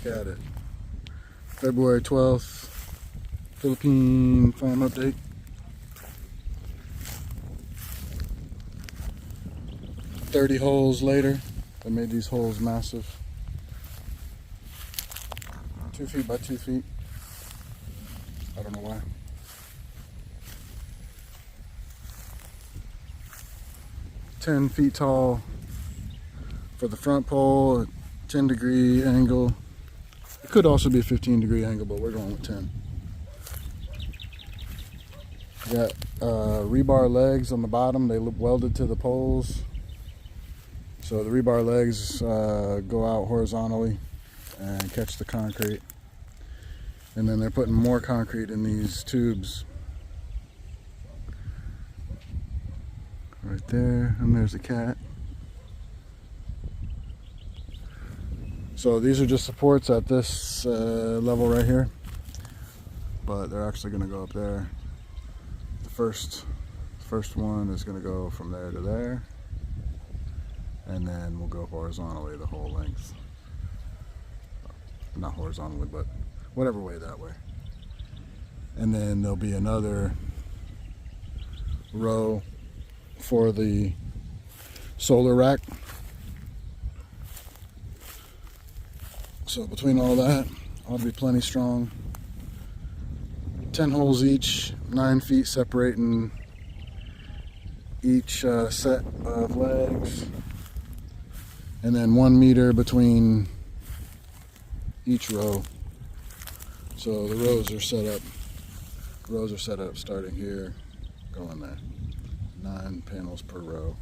Look at it. February 12th, Philippine farm update. "30 holes later." They made these holes massive. 2 feet by 2 feet. I don't know why. "10 feet tall for the front pole, a 10-degree angle. It could also be a 15-degree angle, but we're going with 10. Got rebar legs on the bottom. They welded to the poles. So the rebar legs go out horizontally and catch the concrete. And then they're putting more concrete in these tubes. Right there, and there's a cat. So these are just supports at this level right here, but they're actually going to go up there. The first one is going to go from there to there, and then we'll go horizontally the whole length. Not horizontally, but whatever way that way. And then there'll be another row for the solar rack. So between all that, I'll be plenty strong. 10 holes each, 9 feet separating each set of legs, and then 1 meter between each row. So the rows are set up. Rows are set up starting here, going there. 9 panels per row.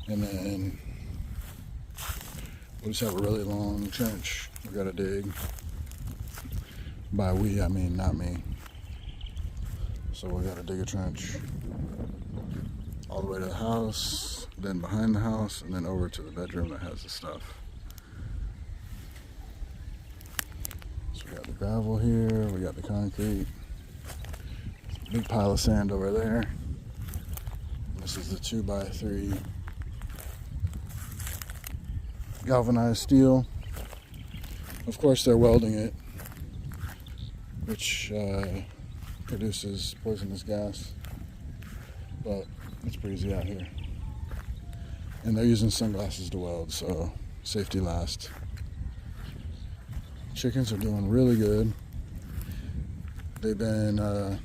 And then we'll just have a really long trench we gotta dig. By we, I mean not me. So we gotta dig a trench all the way to the house, then behind the house, and then over to the bedroom that has the stuff. So we got the gravel here, we got the concrete. Big pile of sand over there. This is the 2x3 galvanized steel. Of course they're welding it, which produces poisonous gas, but it's breezy out here. And they're using sunglasses to weld, so safety last. Chickens are doing really good. They've been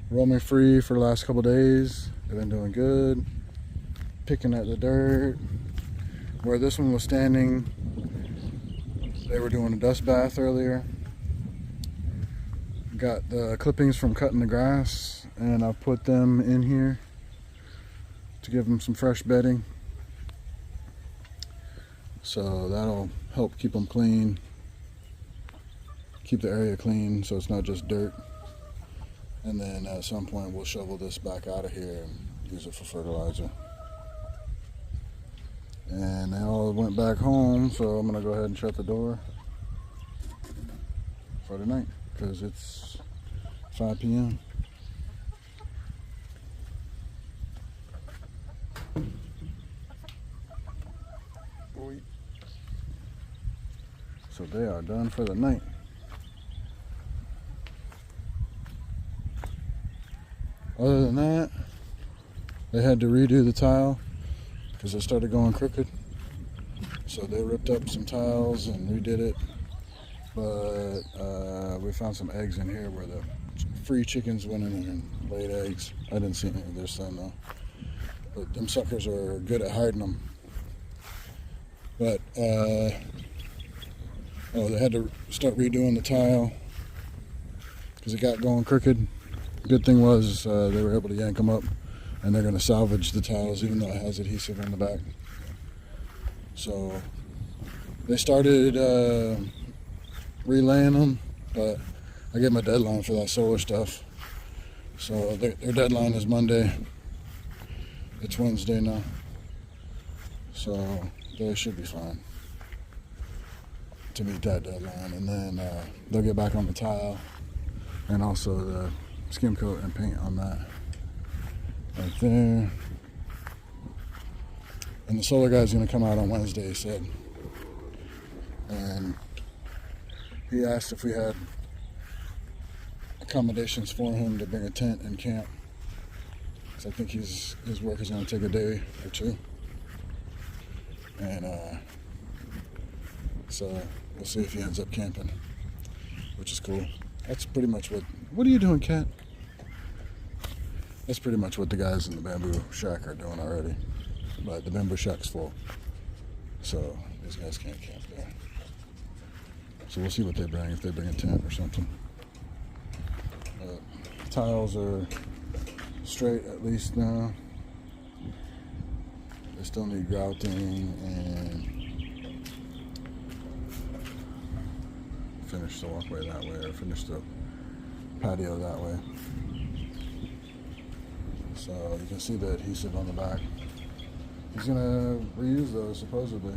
roaming free for the last couple days. They've been doing good, picking at the dirt. Where this one was standing, they were doing a dust bath earlier. Got the clippings from cutting the grass, and I've put them in here to give them some fresh bedding. So that'll help keep them clean, keep the area clean so it's not just dirt. And then at some point we'll shovel this back out of here and use it for fertilizer. And they all went back home, so I'm gonna go ahead and shut the door for tonight because it's 5 p.m. So they are done for the night. Other than that, they had to redo the tile because it started going crooked. So they ripped up some tiles and redid it. But we found some eggs in here where the free chickens went in and laid eggs. I didn't see any of this then though. But them suckers are good at hiding them. But, they had to start redoing the tile because it got going crooked. Good thing was they were able to yank them up, and they're going to salvage the tiles even though it has adhesive on the back. So they started relaying them, but I gave them a deadline for that solar stuff. So their deadline is Monday. It's Wednesday now. So they should be fine to meet that deadline. And then they'll get back on the tile and also the skim coat and paint on that right there. And the solar guy's going to come out on Wednesday, he said. And he asked if we had accommodations for him to bring a tent and camp. Because I think his work is going to take a day or two. And so we'll see if he ends up camping, which is cool. That's pretty much what are you doing, Cat? That's pretty much what the guys in the bamboo shack are doing already. But the bamboo shack's full. So these guys can't camp there. So we'll see what they bring, if they bring a tent or something. Tiles are straight at least now. They still need grouting and finish the walkway that way, or finish the patio that way. So you can see the adhesive on the back. He's gonna reuse those supposedly.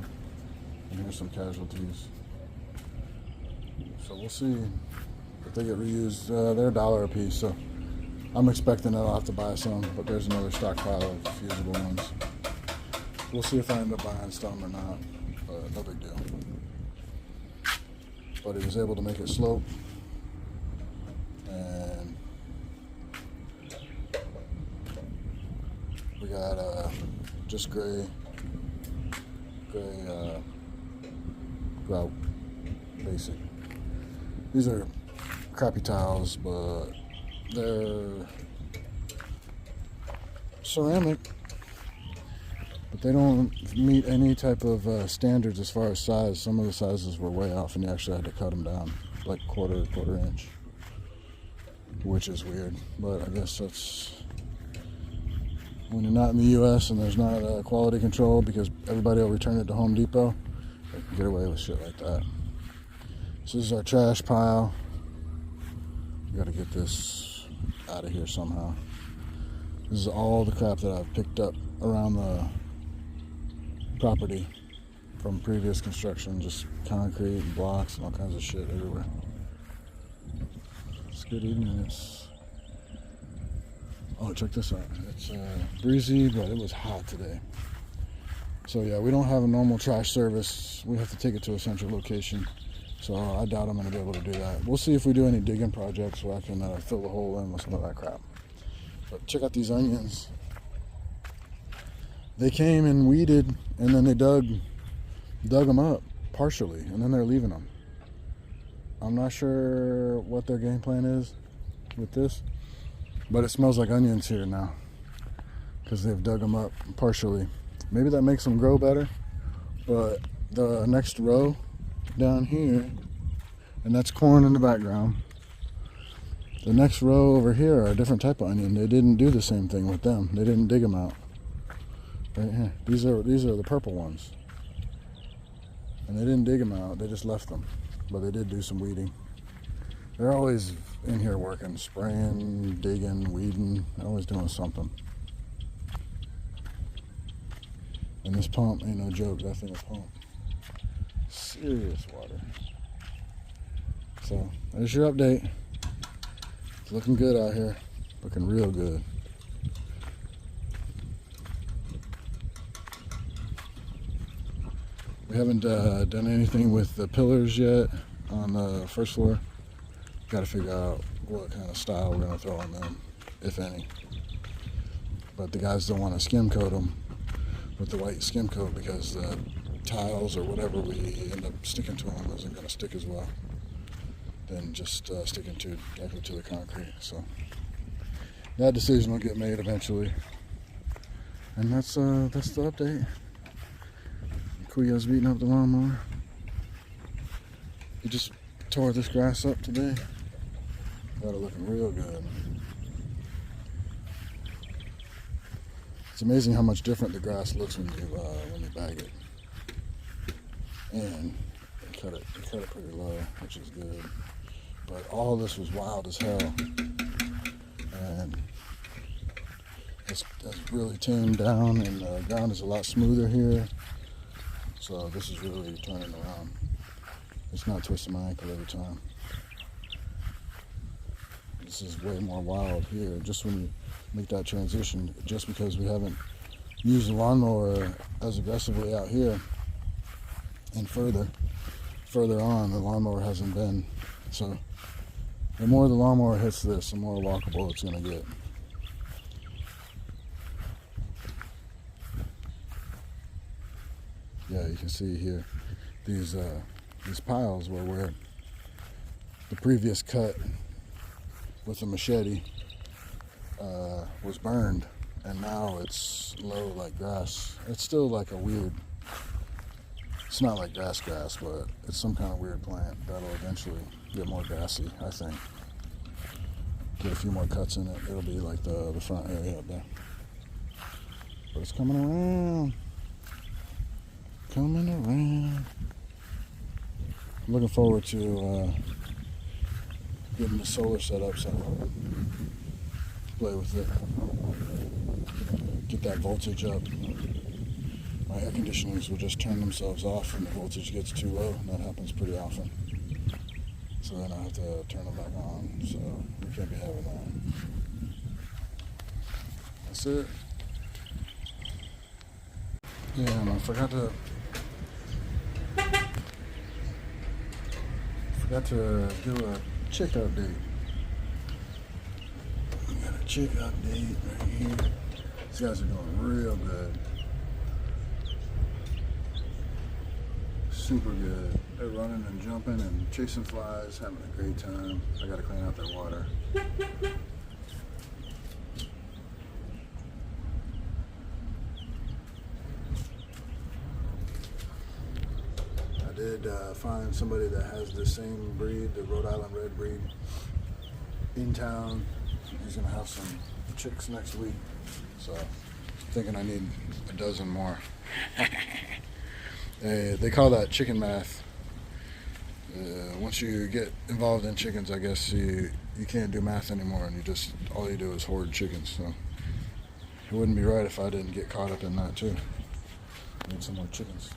And here's some casualties. So we'll see if they get reused. They're $1 a piece, so I'm expecting that I'll have to buy some, but there's another stockpile of fusible ones. We'll see if I end up buying some or not, but no big deal. But he was able to make it slope, and we got just gray grout, basic. These are crappy tiles, but they're ceramic, but they don't meet any type of standards as far as size. Some of the sizes were way off, and you actually had to cut them down like quarter inch, which is weird, but I guess that's when you're not in the U.S. and there's not quality control, because everybody will return it to Home Depot. They can get away with shit like that. So this is our trash pile. We gotta get this out of here somehow. This is all the crap that I've picked up around the property from previous construction, just concrete and blocks and all kinds of shit everywhere. It's good evening. Oh, check this out. It's breezy, but it was hot today. So yeah, we don't have a normal trash service. We have to take it to a central location. So I doubt I'm going to be able to do that. We'll see if we do any digging projects where I can fill the hole in with some of that crap. But check out these onions. They came and weeded, and then they dug them up partially, and then they're leaving them. I'm not sure what their game plan is with this, but it smells like onions here now because they've dug them up partially. Maybe that makes them grow better, but the next row down here, and that's corn in the background. The next row over here are a different type of onion. They didn't do the same thing with them. They didn't dig them out. Right here. These are the purple ones. And they didn't dig them out. They just left them. But they did do some weeding. They're always in here working, spraying, digging, weeding. They're always doing something. And this pump ain't no joke. That thing is pump. Serious water. So there's your update. It's looking good out here. Looking real good. We haven't done anything with the pillars yet on the first floor. Got to figure out what kind of style we're going to throw on them, if any. But the guys don't want to skim coat them with the white skim coat because the tiles or whatever we end up sticking to them isn't going to stick as well than just sticking directly to the concrete. So that decision will get made eventually. And that's the update. Kuya's beating up the lawnmower. He just tore this grass up today. Got it looking real good. It's amazing how much different the grass looks when you bag it. And they cut it pretty low, which is good. But all of this was wild as hell. And it's really tamed down, and the ground is a lot smoother here. So this is really turning around. It's not twisting my ankle every time. This is way more wild here, just when you make that transition, just because we haven't use the lawnmower as aggressively out here, and further on, the lawnmower hasn't been. So the more the lawnmower hits this, the more walkable it's going to get. Yeah, you can see here these piles were where the previous cut with a machete was burned, and now it's low like grass. It's still like a weird, it's not like grass, but it's some kind of weird plant that'll eventually get more grassy, I think. Get a few more cuts in it, it'll be like the front area up there. But it's coming around. Coming around. I'm looking forward to getting the solar set up so I can play with it. Get that voltage up. My air conditioners will just turn themselves off when the voltage gets too low, and that happens pretty often. So then I have to turn them back on, so we can't be having that. That's it. Yeah, and I forgot to do a chick update. We got a chick update right here. These guys are doing real good. Super good. They're running and jumping and chasing flies, having a great time. I gotta clean out their water. I did find somebody that has the same breed, the Rhode Island Red breed, in town. He's gonna have some chicks next week, so I'm thinking I need a dozen more. They call that chicken math. Once you get involved in chickens, I guess you can't do math anymore, and all you do is hoard chickens. So it wouldn't be right if I didn't get caught up in that too. Need some more chickens.